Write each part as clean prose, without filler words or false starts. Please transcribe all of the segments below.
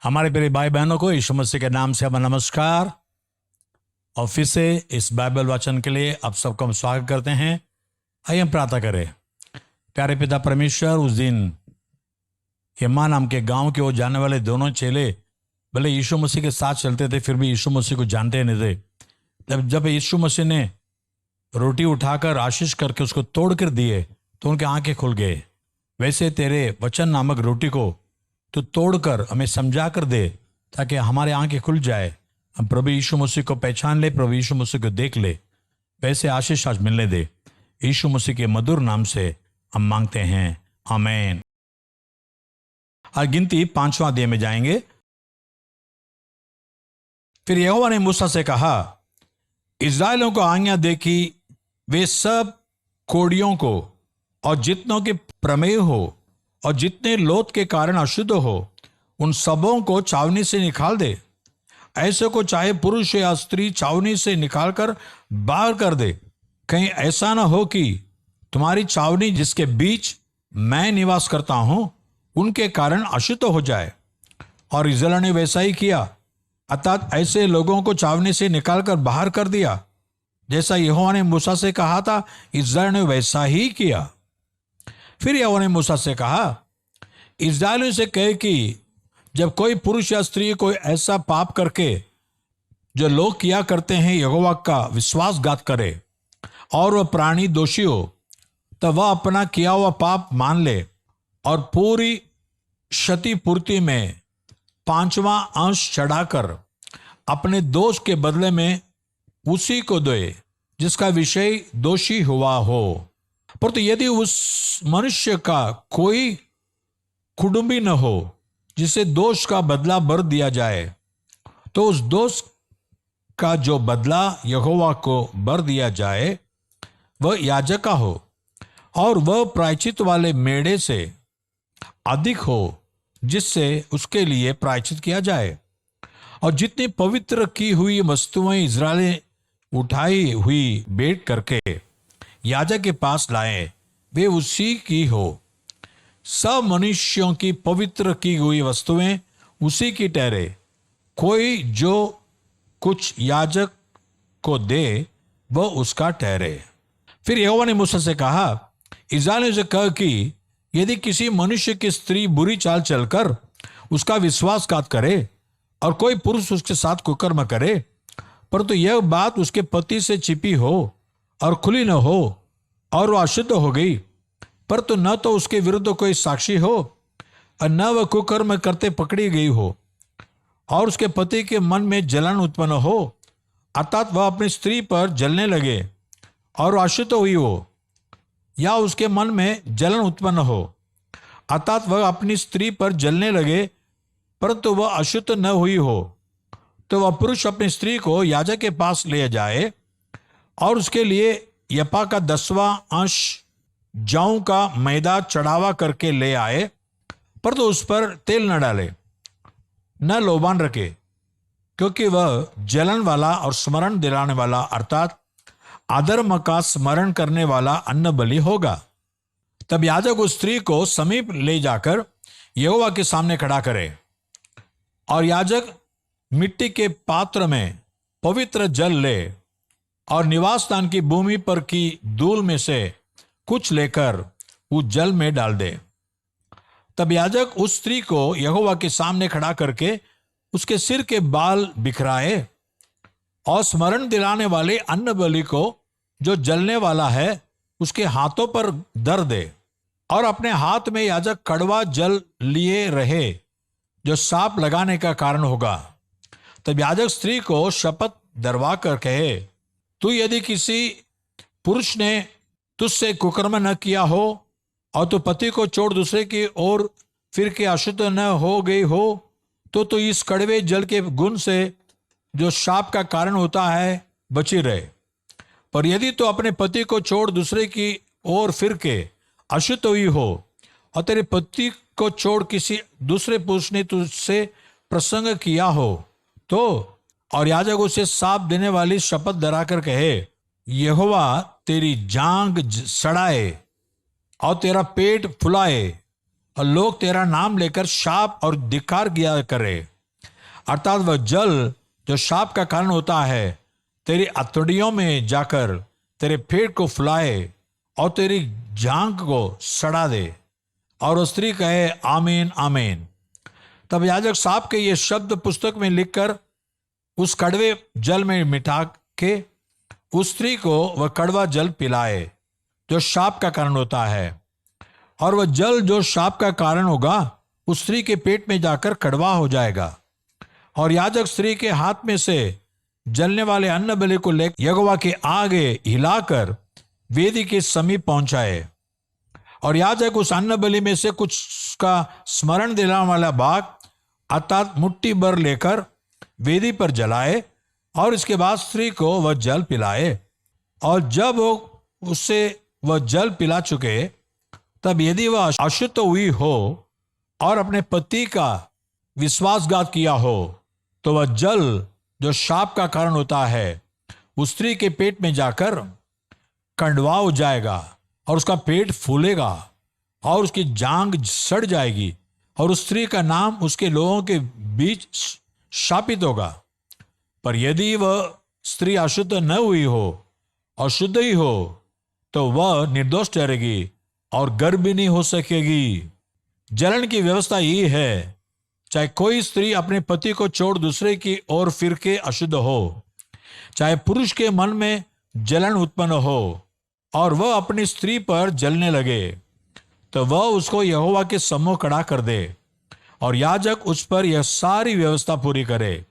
हमारे प्रिय भाई बहनों को यीशु मसीह के नाम से हम नमस्कार। और फिर से इस बाइबल वचन के लिए आप सबको हम स्वागत करते हैं। आइए हम प्रार्थना करें। प्यारे पिता परमेश्वर, उस दिन यम्मा नाम के गांव के वो जाने वाले दोनों चेले भले यीशु मसीह के साथ चलते थे, फिर भी यीशु मसीह को जानते नहीं थे। जब यीशु मसीह ने रोटी उठाकर आशीष करके उसको तोड़ कर दिए तो उनके आंखें खुल गए। वैसे तेरे वचन नामक रोटी को तो तोड़कर हमें समझा कर दे ताकि हमारे आंखें खुल जाए, हम प्रभु यीशु मसीह को पहचान ले, प्रभु यीशु मसीह को देख ले। वैसे आशीष आज मिलने दे। यीशु मसीह के मधुर नाम से हम मांगते हैं, आमीन। आज गिनती 5वां अध्याय में जाएंगे। फिर यहोवा ने मूसा से कहा, इस्राएलियों को आज्ञा दे कि वे सब कोड़ियों को और जितनों के प्रमेय हो और जितने लोथ के कारण अशुद्ध हो उन सबों को चावनी से निकाल दे। ऐसे को चाहे पुरुष या स्त्री चावनी से निकालकर बाहर कर दे। कहीं ऐसा ना हो कि तुम्हारी चावनी जिसके बीच मैं निवास करता हूं उनके कारण अशुद्ध हो जाए। और इस्राएल ने वैसा ही किया, अर्थात ऐसे लोगों को चावनी से निकालकर बाहर कर दिया जैसा यहोवा ने मूसा से कहा था। इस्राएल ने वैसा ही किया। फिर यहोवा ने मूसा से कहा, इस्राएलियों से कहे कि जब कोई पुरुष या स्त्री कोई ऐसा पाप करके जो लोग किया करते हैं यहोवा का विश्वासघात करे और वह प्राणी दोषी हो, तब वह अपना किया हुआ पाप मान ले और पूरी क्षतिपूर्ति में 5वां अंश चढ़ाकर अपने दोष के बदले में उसी को दे जिसका विषय दोषी हुआ हो। परंतु यदि उस मनुष्य का कोई कुटुंबी न हो जिसे दोष का बदला भर दिया जाए, तो उस दोष का जो बदला यहोवा को भर दिया जाए वह याजक का हो और वह प्रायश्चित वाले मेढ़े से अधिक हो जिससे उसके लिए प्रायश्चित किया जाए। और जितनी पवित्र की हुई वस्तुएं इस्राएल उठाई हुई भेंट करके याजक के पास लाए वे उसी की हो। सब मनुष्यों की पवित्र की हुई वस्तुएं उसी की ठहरे। कोई जो कुछ याजक को दे वह उसका ठहरे। फिर यहोवा ने मूसा से कहा, इस्राएलियों से कह कि यदि किसी मनुष्य की स्त्री बुरी चाल चलकर उसका विश्वासघात करे और कोई पुरुष उसके साथ कुकर्म करे, परंतु यह बात उसके पति से छिपी हो और खुली न हो और वह अशुद्ध हो गई, परंतु न तो उसके विरुद्ध कोई साक्षी हो और न वह कुकर्म करते पकड़ी गई हो और उसके पति के मन में जलन उत्पन्न हो, अर्थात वह अपनी स्त्री पर जलने लगे और वह अशुद्ध हुई हो, या उसके मन में जलन उत्पन्न हो अर्थात वह अपनी स्त्री पर जलने लगे परंतु वह अशुद्ध न हुई हो, तो वह पुरुष अपनी स्त्री को याजक के पास ले जाए और उसके लिए यपा का 10वां अंश जौ का मैदा चढ़ावा करके ले आए, परंतु उस पर तेल न डाले न लोबान रखे, क्योंकि वह जलन वाला और स्मरण दिलाने वाला अर्थात अधर्म का स्मरण करने वाला अन्न बलि होगा। तब याजक उस स्त्री को समीप ले जाकर यहोवा के सामने खड़ा करे और याजक मिट्टी के पात्र में पवित्र जल ले और निवास स्थान की भूमि पर की धूल में से कुछ लेकर उस जल में डाल दे। तब याजक उस स्त्री को यहोवा के सामने खड़ा करके उसके सिर के बाल बिखराए और स्मरण दिलाने वाले अन्न बलि को जो जलने वाला है उसके हाथों पर धर दे और अपने हाथ में याजक कड़वा जल लिए रहे जो साप लगाने का कारण होगा। तब याजक स्त्री को शपथ धरवा कर कहे, तू यदि किसी पुरुष ने तुझसे कुकर्म न किया हो और तू पति को छोड़ दूसरे की ओर फिर के अशुद्ध न हो गई हो, तो इस कड़वे जल के गुण से जो शाप का कारण होता है बची रहे। पर यदि तो अपने पति को छोड़ दूसरे की ओर फिर के अशुद्ध हुई हो और तेरे पति को छोड़ किसी दूसरे पुरुष ने तुझसे प्रसंग किया हो, तो और याजक उसे साप देने वाली शपथ धराकर कहे, यहोवा तेरी जांग सड़ाए और तेरा पेट फुलाए और लोग तेरा नाम लेकर शाप और धिक्कार किया करे, अर्थात वह जल जो शाप का कारण होता है तेरी हथौड़ियों में जाकर तेरे पेट को फुलाए और तेरी जांघ को सड़ा दे। और उस स्त्री कहे आमीन आमीन। तब याजक सांप के ये शब्द पुस्तक में लिखकर उस कड़वे जल में मिटा के उस स्त्री को वह कड़वा जल पिलाए जो शाप का कारण होता है। और वह जल जो शाप का कारण होगा उस स्त्री के पेट में जाकर कड़वा हो जाएगा। और याजक स्त्री के हाथ में से जलने वाले अन्न बलि को लेकर यहोवा के आगे हिलाकर वेदी के समीप पहुंचाए। और याजक उस अन्न बलि में से कुछ का स्मरण दिलाने वाला भाग अर्थात मुट्ठी भर लेकर वेदी पर जलाए और इसके बाद स्त्री को वह जल पिलाए। और जब वो उससे वह जल पिला चुके तब यदि वह अशुद्ध हुई हो और अपने पति का विश्वासघात किया हो तो वह जल जो शाप का कारण होता है उस स्त्री के पेट में जाकर कंडवा हो जाएगा और उसका पेट फूलेगा और उसकी जांघ सड़ जाएगी और उस स्त्री का नाम उसके लोगों के बीच शापित होगा। पर यदि वह स्त्री अशुद्ध न हुई हो और शुद्ध ही हो तो वह निर्दोष ठहरेगी और गर्भिणी हो सकेगी। जलन की व्यवस्था यही है, चाहे कोई स्त्री अपने पति को छोड़ दूसरे की ओर फिर के अशुद्ध हो, चाहे पुरुष के मन में जलन उत्पन्न हो और वह अपनी स्त्री पर जलने लगे, तो वह उसको यहोवा के सम्मुख खड़ा कर दे और याजक उस पर यह सारी व्यवस्था पूरी करे।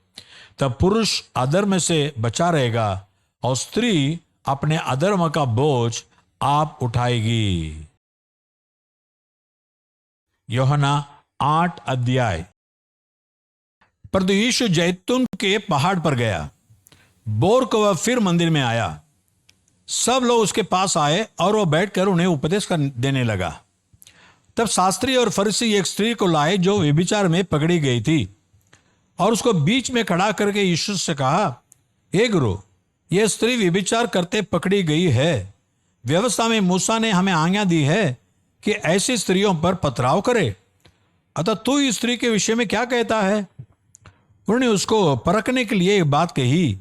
तब पुरुष अधर्म से बचा रहेगा और स्त्री अपने अधर्म का बोझ आप उठाएगी। यूहन्ना 8 अध्याय। परंतु यीशु जैतून के पहाड़ पर गया। बोर को वह फिर मंदिर में आया। सब लोग उसके पास आए और वह बैठकर उन्हें उपदेश देने लगा। तब शास्त्री और फरीसी एक स्त्री को लाए जो व्यभिचार में पकड़ी गई थी और उसको बीच में खड़ा करके यीशु से कहा, हे गुरु, यह स्त्री व्यभिचार करते पकड़ी गई है। व्यवस्था में मूसा ने हमें आज्ञा दी है कि ऐसी स्त्रियों पर पथराव करे, अतः तू इस स्त्री के विषय में क्या कहता है? उन्होंने उसको परखने के लिए एक बात कही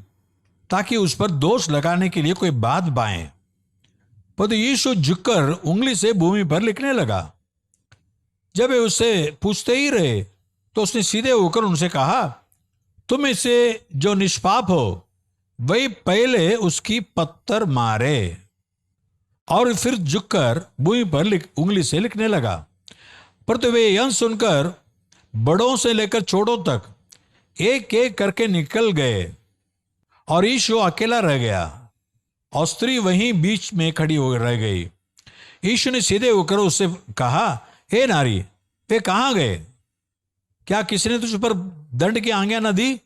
ताकि उस पर दोष लगाने के लिए कोई बात पाए। पर यीशु झुककर उंगली से भूमि पर लिखने लगा। जब वे उससे पूछते ही रहे तो उसने सीधे होकर उनसे कहा, तुम इसे जो निष्पाप हो वही पहले उसकी पत्थर मारे। और फिर झुककर भूमि पर उंगली से लिखने लगा। पर तो वे यह सुनकर बड़ों से लेकर छोटों तक एक एक करके निकल गए और यीशु अकेला रह गया और स्त्री वहीं बीच में खड़ी हो रह गई। यीशु ने सीधे होकर उससे कहा, हे नारी, वे कहाँ गए? क्या किसी ने तुझ पर दंड की आज्ञा न दी?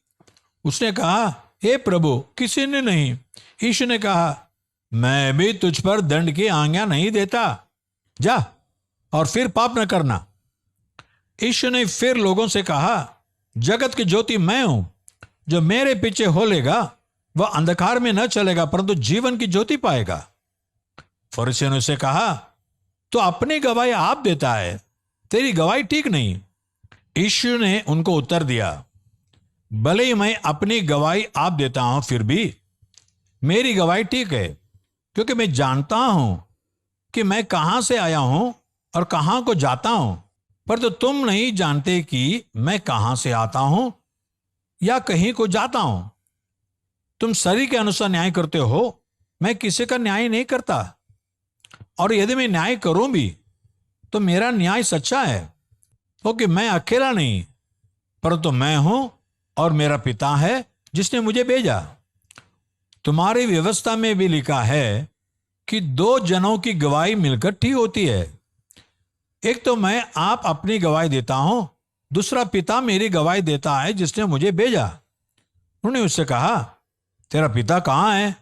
उसने कहा, हे प्रभु, किसी ने नहीं। यीशु ने कहा, मैं भी तुझ पर दंड की आज्ञा नहीं देता, जा और फिर पाप न करना। यीशु ने फिर लोगों से कहा, जगत की ज्योति मैं हूं, जो मेरे पीछे हो लेगा वह अंधकार में न चलेगा परंतु जीवन की ज्योति पाएगा। फरीसियों ने उसे कहा, तो अपनी गवाही आप देता है, तेरी गवाही ठीक नहीं। यीशु ने उनको उत्तर दिया, भले ही मैं अपनी गवाही आप देता हूं, फिर भी मेरी गवाही ठीक है, क्योंकि मैं जानता हूं कि मैं कहां से आया हूं और कहां को जाता हूं, पर तो तुम नहीं जानते कि मैं कहां से आता हूं या कहीं को जाता हूं। तुम शरीर के अनुसार न्याय करते हो, मैं किसी का न्याय नहीं करता, और यदि मैं न्याय करूं भी तो मेरा न्याय सच्चा है, क्योंकि मैं अकेला नहीं परंतु मैं हूं और मेरा पिता है जिसने मुझे भेजा। तुम्हारी व्यवस्था में भी लिखा है कि 2 जनों की गवाही मिलकर ठीक होती है। एक तो मैं आप अपनी गवाही देता हूं, दूसरा पिता मेरी गवाही देता है जिसने मुझे भेजा। उन्होंने उससे कहा, तेरा पिता कहाँ है?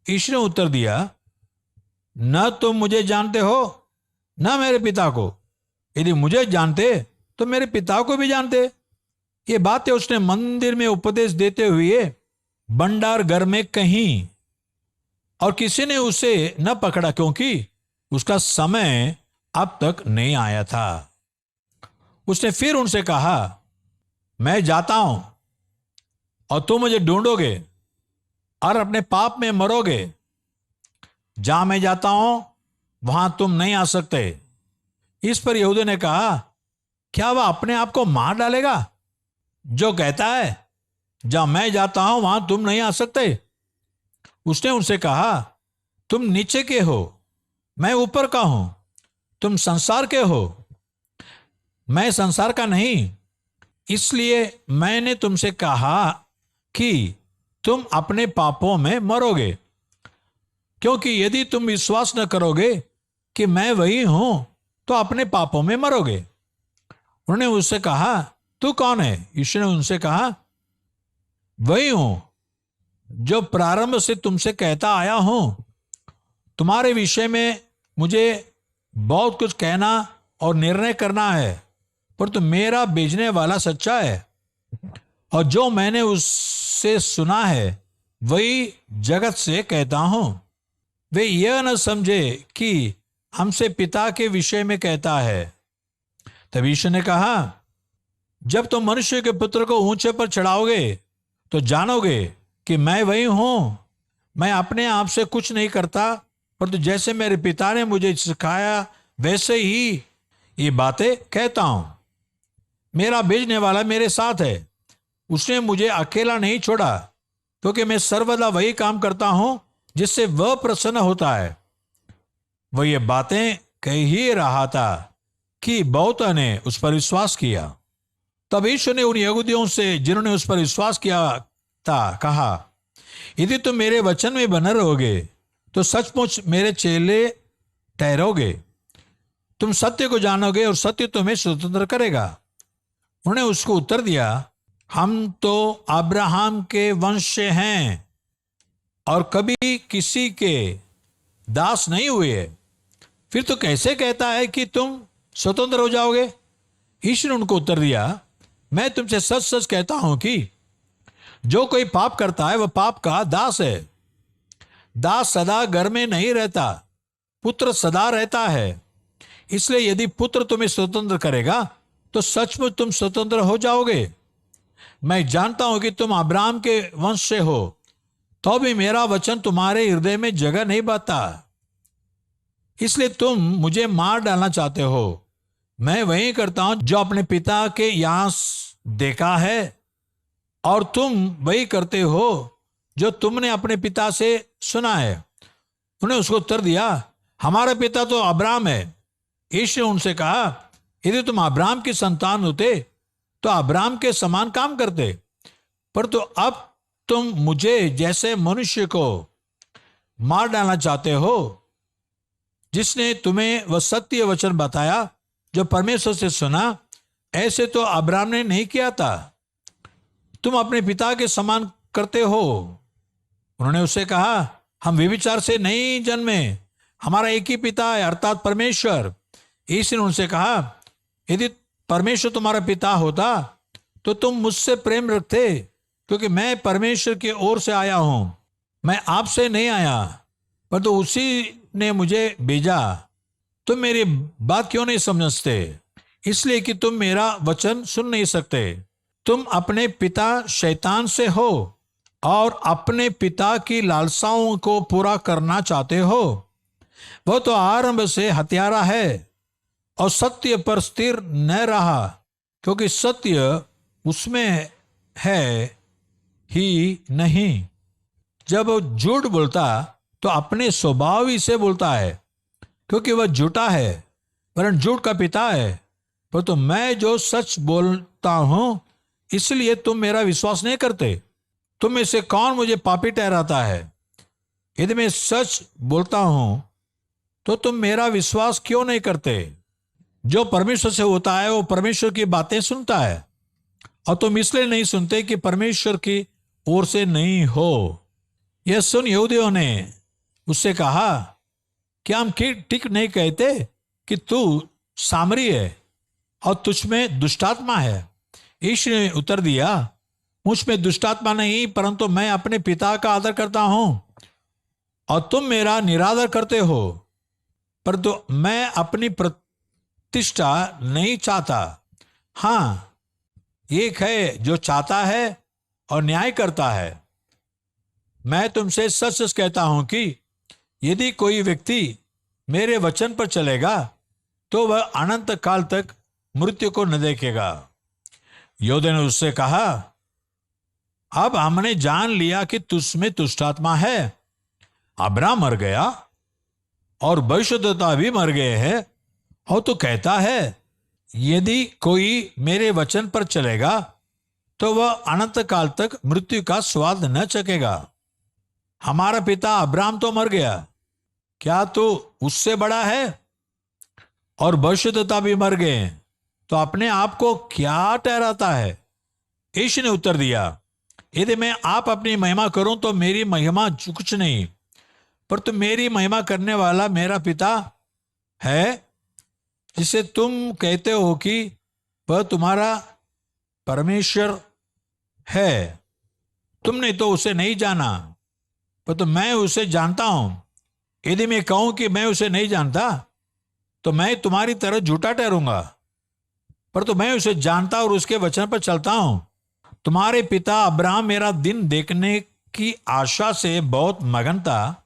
यीशु ने उत्तर दिया, न तुम मुझे जानते हो न मेरे पिता को। यदि मुझे जानते तो मेरे पिता को भी जानते। ये बातें उसने मंदिर में उपदेश देते हुए भंडार घर में कहीं, और किसी ने उसे न पकड़ा क्योंकि उसका समय अब तक नहीं आया था। उसने फिर उनसे कहा, मैं जाता हूं और तुम मुझे ढूंढोगे और अपने पाप में मरोगे। जहां मैं जाता हूं वहां तुम नहीं आ सकते। इस पर यहूदियों ने कहा, क्या वह अपने आप को मार डालेगा जो कहता है, जहां मैं जाता हूं वहां तुम नहीं आ सकते? उसने उनसे कहा, तुम नीचे के हो, मैं ऊपर का हूं। तुम संसार के हो, मैं संसार का नहीं। इसलिए मैंने तुमसे कहा कि तुम अपने पापों में मरोगे, क्योंकि यदि तुम विश्वास न करोगे कि मैं वही हूं तो अपने पापों में मरोगे। उन्होंने उससे कहा, तू कौन है? यीशु ने उनसे कहा, वही हूं जो प्रारंभ से तुमसे कहता आया हूं। तुम्हारे विषय में मुझे बहुत कुछ कहना और निर्णय करना है, परंतु मेरा भेजने वाला सच्चा है, और जो मैंने उससे सुना है वही जगत से कहता हूं। वे यह न समझे कि हमसे पिता के विषय में कहता है। तब यीशु ने कहा, जब तुम मनुष्य के पुत्र को ऊंचे पर चढ़ाओगे तो जानोगे कि मैं वही हूं। मैं अपने आप से कुछ नहीं करता, परंतु जैसे मेरे पिता ने मुझे सिखाया वैसे ही ये बातें कहता हूं। मेरा भेजने वाला मेरे साथ है, उसने मुझे अकेला नहीं छोड़ा, क्योंकि मैं सर्वदा वही काम करता हूं जिससे वह प्रसन्न होता है। वह ये बातें कह ही रहा था कि बहुतों ने उस पर विश्वास किया। तब यीशु ने उन यहूदियों से जिन्होंने उस पर विश्वास किया था कहा, यदि तुम मेरे वचन में बने रहोगे तो सचमुच मेरे चेले ठहरोगे। तुम सत्य को जानोगे और सत्य तुम्हें स्वतंत्र करेगा। उन्होंने उसको उत्तर दिया, हम तो अब्राहम के वंश से हैं और कभी किसी के दास नहीं हुए। फिर तो कैसे कहता है कि तुम स्वतंत्र हो जाओगे? यीशु ने उनको उत्तर दिया, मैं तुमसे सच सच कहता हूं कि जो कोई पाप करता है वह पाप का दास है। दास सदा घर में नहीं रहता, पुत्र सदा रहता है। इसलिए यदि पुत्र तुम्हें स्वतंत्र करेगा तो सचमुच तुम स्वतंत्र हो जाओगे। मैं जानता हूं कि तुम अब्राहम के वंश से हो, तो भी मेरा वचन तुम्हारे हृदय में जगह नहीं पाता। इसलिए तुम मुझे मार डालना चाहते हो। मैं वही करता हूं जो अपने पिता के यहां देखा है, और तुम वही करते हो जो तुमने अपने पिता से सुना है। उन्होंने उसको उत्तर दिया, हमारा पिता तो अब्राहम है। यीशु ने उनसे कहा, यदि तुम अब्राहम की संतान होते तो अब्राहम के समान काम करते, पर तो अब तुम मुझे जैसे मनुष्य को मार डालना चाहते हो, जिसने तुम्हें वह सत्य वचन बताया जो परमेश्वर से सुना। ऐसे तो अब्राहम ने नहीं किया था। तुम अपने पिता के समान करते हो। उन्होंने उससे कहा, हम व्यभिचार से नहीं जन्मे, हमारा एक ही पिता है अर्थात परमेश्वर। यीशु ने उनसे कहा, यदि परमेश्वर तुम्हारा पिता होता तो तुम मुझसे प्रेम रखते, क्योंकि मैं परमेश्वर की ओर से आया हूं। मैं आपसे नहीं आया, पर तो उसी ने मुझे भेजा। तुम मेरी बात क्यों नहीं समझते? इसलिए कि तुम मेरा वचन सुन नहीं सकते। तुम अपने पिता शैतान से हो और अपने पिता की लालसाओं को पूरा करना चाहते हो। वह तो आरंभ से हत्यारा है और सत्य पर स्थिर न रहा, क्योंकि सत्य उसमें है ही नहीं। जब वो झूठ बोलता तो अपने स्वभाव ही से बोलता है, क्योंकि वह झूठा है वरन झूठ का पिता है। पर तो मैं जो सच बोलता हूं, इसलिए तुम मेरा विश्वास नहीं करते। तुम में से कौन मुझे पापी ठहराता है? यदि मैं सच बोलता हूं तो तुम मेरा विश्वास क्यों नहीं करते? जो परमेश्वर से होता है वो परमेश्वर की बातें सुनता है, और तुम इसलिए नहीं सुनते कि परमेश्वर की ओर से नहीं हो। यह सुन यहूदियों ने उससे कहा, क्या हम ठीक नहीं कहते कि तू सामरी है और तुझ में दुष्टात्मा है? यीशु ने उत्तर दिया, मुझ में दुष्टात्मा नहीं, परंतु मैं अपने पिता का आदर करता हूं और तुम मेरा निरादर करते हो। परंतु मैं अपनी प्रतिष्ठा नहीं चाहता, हाँ, एक है जो चाहता है और न्याय करता है। मैं तुमसे सच सच कहता हूं कि यदि कोई व्यक्ति मेरे वचन पर चलेगा तो वह अनंत काल तक मृत्यु को न देखेगा। योधे ने उससे कहा, अब हमने जान लिया कि तुझमें दुष्टात्मा है। अब्राहम मर गया और भविष्यद्वक्ता भी मर गए हैं, और तो कहता है यदि कोई मेरे वचन पर चलेगा तो वह अनंत काल तक मृत्यु का स्वाद न चखेगा। हमारा पिता अब्राहम तो मर गया, क्या तू उससे बड़ा है? और भविष्यद्वक्ता भी मर गए, तो अपने आप को क्या ठहराता है? यीशु ने उत्तर दिया, यदि मैं आप अपनी महिमा करूं तो मेरी महिमा कुछ नहीं, पर तो मेरी महिमा करने वाला मेरा पिता है, जिसे तुम कहते हो कि वह तुम्हारा परमेश्वर है। तुमने तो उसे नहीं जाना, पर तो मैं उसे जानता हूं। यदि मैं कहूं कि मैं उसे नहीं जानता तो मैं तुम्हारी तरह झूठा ठहरूंगा, पर तो मैं उसे जानता और उसके वचन पर चलता हूं। तुम्हारे पिता अब्राहम मेरा दिन देखने की आशा से बहुत मगन था,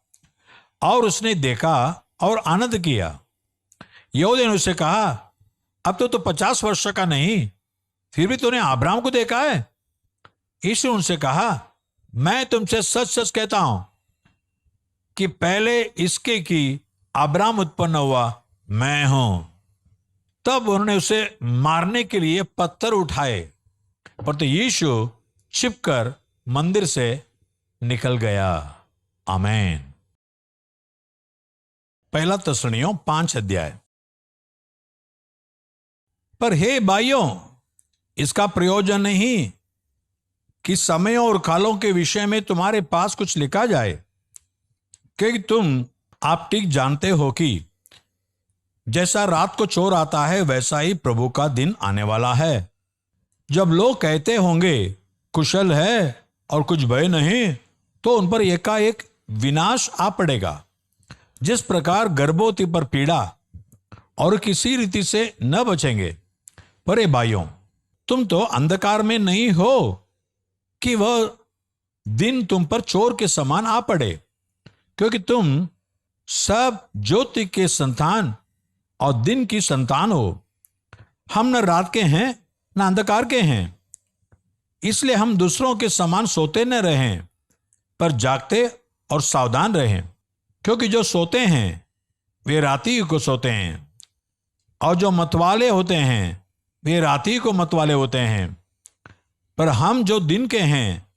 और उसने देखा और आनंद किया। यहूदी ने उससे कहा, अब तो 50 वर्ष का नहीं, फिर भी तूने अब्राहम को देखा है? यीशु ने उनसे कहा, मैं तुमसे सच सच कहता हूं कि पहले इसके कि अब्राहम उत्पन्न हुआ मैं हूं। तब उन्होंने उसे मारने के लिए पत्थर उठाए, पर तो यीशु छिपकर मंदिर से निकल गया। आमीन। पहला तस्सलियों 5 अध्याय। पर हे भाइयों, इसका प्रयोजन नहीं कि समयों और कालों के विषय में तुम्हारे पास कुछ लिखा जाए, क्योंकि तुम आप ठीक जानते हो कि जैसा रात को चोर आता है वैसा ही प्रभु का दिन आने वाला है। जब लोग कहते होंगे कुशल है और कुछ भय नहीं, तो उन पर एकाएक विनाश आ पड़ेगा। जिस प्रकार गर्भवती पर पीड़ा और किसी रीति से न बचेंगे। पर हे भाइयों, तुम तो अंधकार में नहीं हो कि वह दिन तुम पर चोर के समान आ पड़े, क्योंकि तुम सब ज्योति के संतान और दिन की संतान हो। हम न रात के हैं न अंधकार के हैं, इसलिए हम दूसरों के समान सोते न रहें, पर जागते और सावधान रहें। क्योंकि जो सोते हैं वे राती को सोते हैं, और जो मतवाले होते हैं वे राती को मतवाले होते हैं। पर हम जो दिन के हैं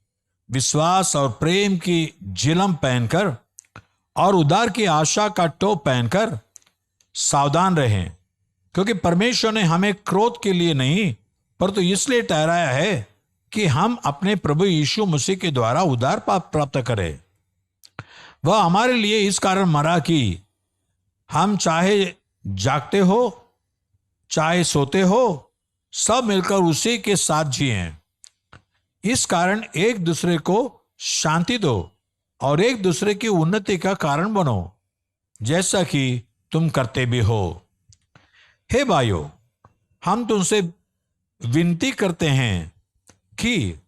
विश्वास और प्रेम की झिलम पहनकर और उद्धार की आशा का टोप पहनकर सावधान रहें। क्योंकि परमेश्वर ने हमें क्रोध के लिए नहीं, पर तो इसलिए ठहराया है कि हम अपने प्रभु यीशु मसीह के द्वारा उद्धार प्राप्त करें। वह हमारे लिए इस कारण मरा कि हम चाहे जागते हो चाहे सोते हो, सब मिलकर उसी के साथ जिएं। इस कारण एक दूसरे को शांति दो और एक दूसरे की उन्नति का कारण बनो, जैसा कि तुम करते भी हो। हे भाइयों, हम तुमसे विनती करते हैं कि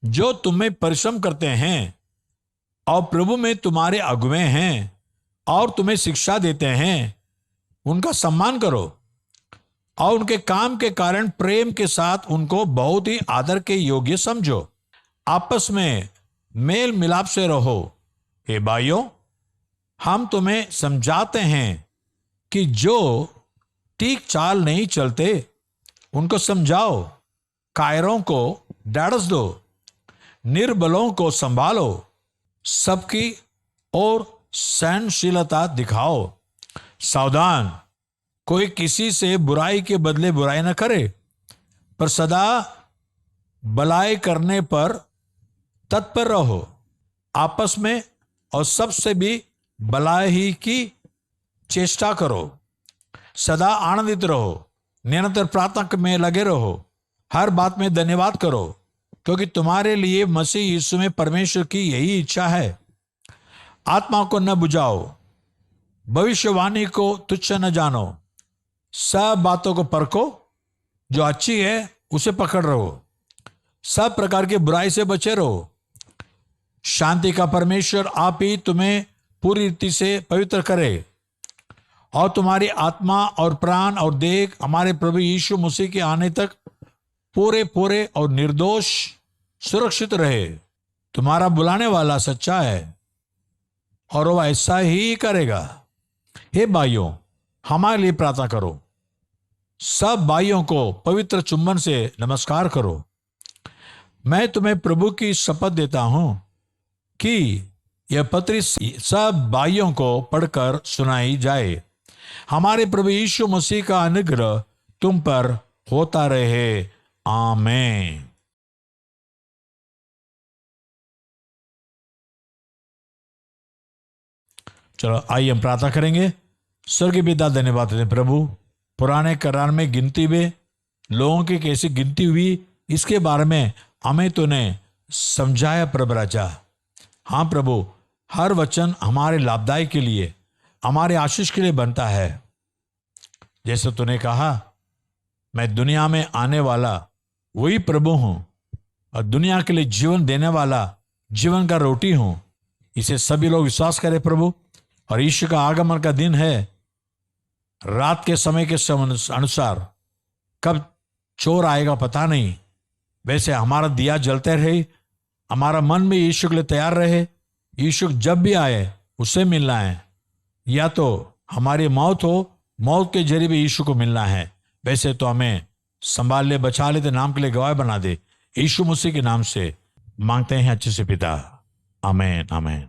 जो तुम्हें परिश्रम करते हैं और प्रभु में तुम्हारे अगुवे हैं और तुम्हें शिक्षा देते हैं, उनका सम्मान करो और उनके काम के कारण प्रेम के साथ उनको बहुत ही आदर के योग्य समझो। आपस में मेल मिलाप से रहो। हे भाइयों, हम तुम्हें समझाते हैं कि जो ठीक चाल नहीं चलते उनको समझाओ, कायरों को ढाढ़स दो, निर्बलों को संभालो, सबकी ओर सहनशीलता दिखाओ। सावधान, कोई किसी से बुराई के बदले बुराई न करे, पर सदा भलाई करने पर तत्पर रहो। आपस में और सबसे भी भलाई ही की चेष्टा करो। सदा आनंदित रहो, निरंतर प्रार्थना में लगे रहो, हर बात में धन्यवाद करो, क्योंकि तुम्हारे लिए मसीह यीशु में परमेश्वर की यही इच्छा है। आत्मा को न बुझाओ, भविष्यवाणी को तुच्छ न जानो, सब बातों को परखो, जो अच्छी है उसे पकड़ रहो, सब प्रकार की बुराई से बचे रहो। शांति का परमेश्वर आप ही तुम्हें पूरी रीति से पवित्र करे और तुम्हारी आत्मा और प्राण और देह हमारे प्रभु यीशु मसीह के आने तक पूरे पूरे और निर्दोष सुरक्षित रहे। तुम्हारा बुलाने वाला सच्चा है और वह ऐसा ही करेगा। हे भाइयों, हमारे लिए प्रार्थना करो। सब भाइयों को पवित्र चुंबन से नमस्कार करो। मैं तुम्हें प्रभु की शपथ देता हूं कि यह पत्री सब भाइयों को पढ़कर सुनाई जाए। हमारे प्रभु यीशु मसीह का अनुग्रह तुम पर होता रहे। आमीन। चलो आइए हम प्रार्थना करेंगे। स्वर्गीय पिता, धन्यवाद देते प्रभु, पुराने करार में गिनती में लोगों की कैसी गिनती हुई इसके बारे में हमें तूने समझाया प्रभु राजा। हाँ प्रभु, हर वचन हमारे लाभदायक के लिए, हमारे आशीष के लिए बनता है। जैसे तूने कहा, मैं दुनिया में आने वाला वही प्रभु हूं और दुनिया के लिए जीवन देने वाला जीवन का रोटी हूं। इसे सभी लोग विश्वास करें प्रभु। और यीशु का आगमन का दिन है, रात के समय के अनुसार कब चोर आएगा पता नहीं। वैसे हमारा दिया जलते रहे, हमारा मन भी यीशु के लिए तैयार रहे। यीशु जब भी आए उससे मिलना है, या तो हमारी मौत हो, मौत के जरिए भी यीशु को मिलना है। वैसे तो हमें संभाल ले, बचा ले, तो नाम के लिए गवाह बना दे। यीशु मसीह के नाम से मांगते हैं अच्छे से पिता। आमीन आमीन।